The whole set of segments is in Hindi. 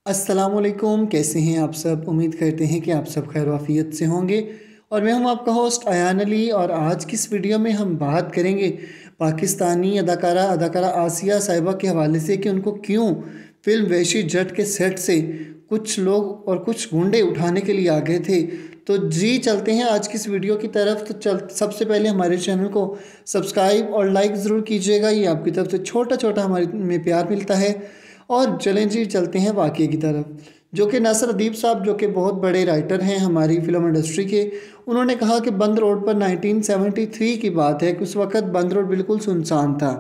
अस्सलामुअलैकुम, कैसे हैं आप सब। उम्मीद करते हैं कि आप सब खैर वाफियत से होंगे। और मैं हूं आपका होस्ट अयान अली। और आज की इस वीडियो में हम बात करेंगे पाकिस्तानी अदाकारा आसिया साहिबा के हवाले से कि उनको क्यों फिल्म वहशी जट के सेट से कुछ लोग और कुछ गुंडे उठाने के लिए आ गए थे। तो जी चलते हैं आज की इस वीडियो की तरफ। तो सबसे पहले हमारे चैनल को सब्सक्राइब और लाइक ज़रूर कीजिएगा, ये आपकी तरफ से छोटा छोटा हमारे में प्यार मिलता है। और चलें जी चलते हैं वाक़े की तरफ, जो कि नासिर अदीब साहब, जो कि बहुत बड़े राइटर हैं हमारी फ़िल्म इंडस्ट्री के, उन्होंने कहा कि बंद रोड पर 1973 की बात है कि उस वक़्त बंद रोड बिल्कुल सुनसान था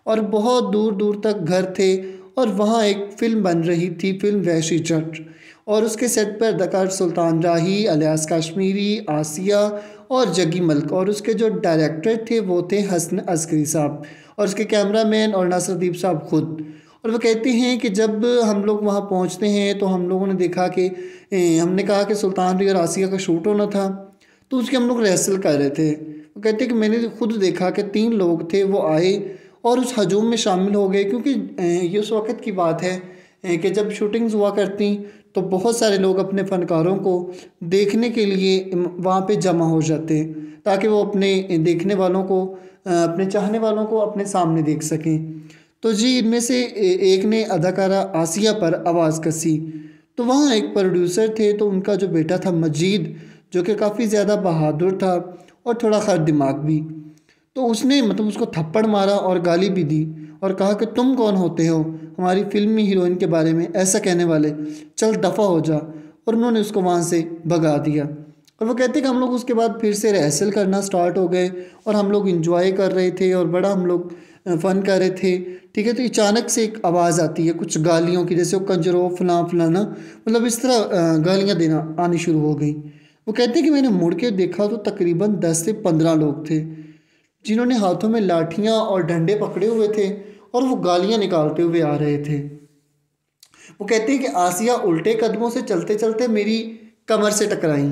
और बहुत दूर दूर तक घर थे। और वहाँ एक फ़िल्म बन रही थी, फ़िल्म वहशी जट। और उसके सेट पर अदाकार सुल्तान राही, अलियास कश्मीरी, आसिया और जग्गी मलिक, और उसके जो डायरेक्टर थे वो थे हसन अस्करी साहब, और उसके कैमरामैन और नासिर अदीब साहब खुद। और वो कहते हैं कि जब हम लोग वहाँ पहुँचते हैं तो हम लोगों ने देखा कि हमने कहा कि सुल्तान री और आसिया का शूट होना था, तो उसकी हम लोग रिहर्सल कर रहे थे। वो कहते हैं कि मैंने खुद देखा कि 3 लोग थे, वो आए और उस हजूम में शामिल हो गए। क्योंकि ये उस वक़्त की बात है कि जब शूटिंग्स हुआ करती तो बहुत सारे लोग अपने फ़नकारों को देखने के लिए वहाँ पे जमा हो जाते, ताकि वो अपने देखने वालों को, अपने चाहने वालों को अपने सामने देख सकें। तो जी इनमें से एक ने अदाकारा आसिया पर आवाज़ कसी। तो वहाँ एक प्रोड्यूसर थे, तो उनका जो बेटा था मजीद, जो कि काफ़ी ज़्यादा बहादुर था और थोड़ा खर दिमाग भी, तो उसने मतलब उसको थप्पड़ मारा और गाली भी दी और कहा कि तुम कौन होते हो हमारी फिल्मी हीरोइन के बारे में ऐसा कहने वाले, चल दफ़ा हो जा। और उन्होंने उसको वहाँ से भगा दिया। और वो कहते कि हम लोग उसके बाद फिर से रिहर्सल करना स्टार्ट हो गए और हम लोग इंजॉय कर रहे थे और बड़ा हम लोग फ़न कर रहे थे। ठीक है, तो अचानक से एक आवाज़ आती है कुछ गालियों की, जैसे वो कंजरो फलाना, मतलब इस तरह गालियाँ देना आनी शुरू हो गई। वो कहते हैं कि मैंने मुड़ के देखा तो तकरीबन 10 से 15 लोग थे, जिन्होंने हाथों में लाठियाँ और डंडे पकड़े हुए थे और वो गालियाँ निकालते हुए आ रहे थे। वो कहते हैं कि आसिया उल्टे कदमों से चलते चलते मेरी कमर से टकराई,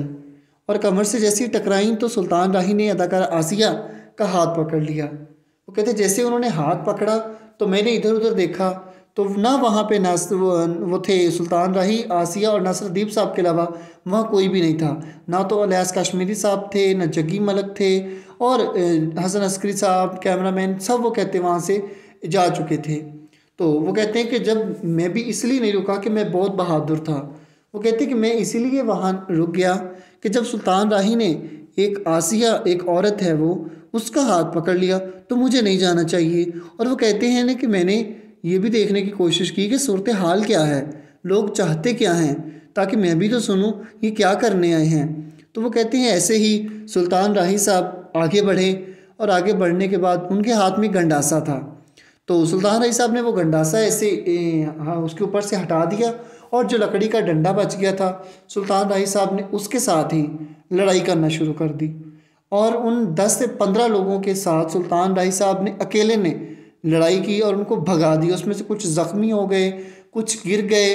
और कमर से जैसी टकराई तो सुल्तान राही ने अदाकारा आसिया का हाथ पकड़ लिया। वो कहते जैसे उन्होंने हाथ पकड़ा तो मैंने इधर उधर देखा, तो ना वहाँ पे वो थे सुल्तान राही, आसिया और नासिर अदीब साहब के अलावा वहाँ कोई भी नहीं था। ना तो अलियास कश्मीरी साहब थे, ना जग्गी मलिक थे, और हसन अस्करी साहब कैमरामैन सब वो कहते वहाँ से जा चुके थे। तो वो कहते हैं कि जब मैं भी इसलिए नहीं रुका कि मैं बहुत बहादुर था। वो कहते हैं कि मैं इसीलिए वहाँ रुक गया कि जब सुल्तान राही ने एक आसिया, एक औरत है वो, उसका हाथ पकड़ लिया तो मुझे नहीं जाना चाहिए। और वो कहते हैं ना कि मैंने ये भी देखने की कोशिश की कि सूरत हाल क्या है, लोग चाहते क्या हैं, ताकि मैं भी तो सुनूं ये क्या करने आए हैं। तो वो कहते हैं ऐसे ही सुल्तान राही साहब आगे बढ़े, और आगे बढ़ने के बाद उनके हाथ में गंडासा था। तो सुल्तान राही साहब ने वो गंडासा ऐसे हाँ उसके ऊपर से हटा दिया, और जो लकड़ी का डंडा बच गया था सुल्तान राही साहब ने उसके साथ ही लड़ाई करना शुरू कर दी। और उन 10 से 15 लोगों के साथ सुल्तान राही साहब ने अकेले ने लड़ाई की और उनको भगा दिया। उसमें से कुछ ज़ख्मी हो गए, कुछ गिर गए,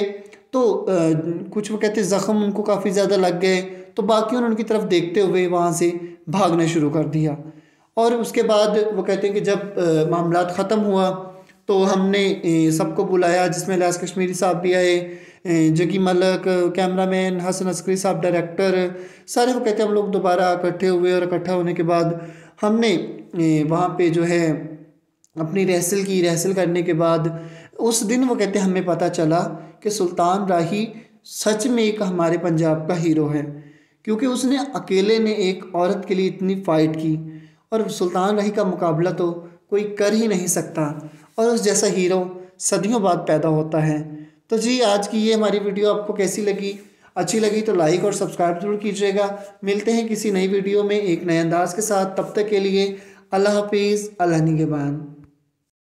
तो कुछ वो कहते ज़ख्म उनको काफ़ी ज़्यादा लग गए, तो बाकियों ने उनकी तरफ देखते हुए वहाँ से भागना शुरू कर दिया। और उसके बाद वो कहते हैं कि जब मामलात ख़त्म हुआ तो हमने सबको बुलाया, जिसमें अलियास कश्मीरी साहब भी आए, जग्गी मलिक कैमरामैन, हसन अस्करी साहब डायरेक्टर, सारे वो कहते हैं हम लोग दोबारा इकट्ठे हुए। और इकट्ठा होने के बाद हमने वहाँ पे जो है अपनी रिहर्सल की। रिहर्सल करने के बाद उस दिन वो कहते हैं हमें पता चला कि सुल्तान राही सच में एक हमारे पंजाब का हीरो है, क्योंकि उसने अकेले ने एक औरत के लिए इतनी फ़ाइट की, और सुल्तान राही का मुकाबला तो कोई कर ही नहीं सकता, और उस जैसा हीरो सदियों बाद पैदा होता है। तो जी आज की ये हमारी वीडियो आपको कैसी लगी? अच्छी लगी तो लाइक और सब्सक्राइब जरूर कीजिएगा। मिलते हैं किसी नई वीडियो में एक नए अंदाज के साथ। तब तक के लिए अल्लाह हाफिज़, अल्लाह निगहबान।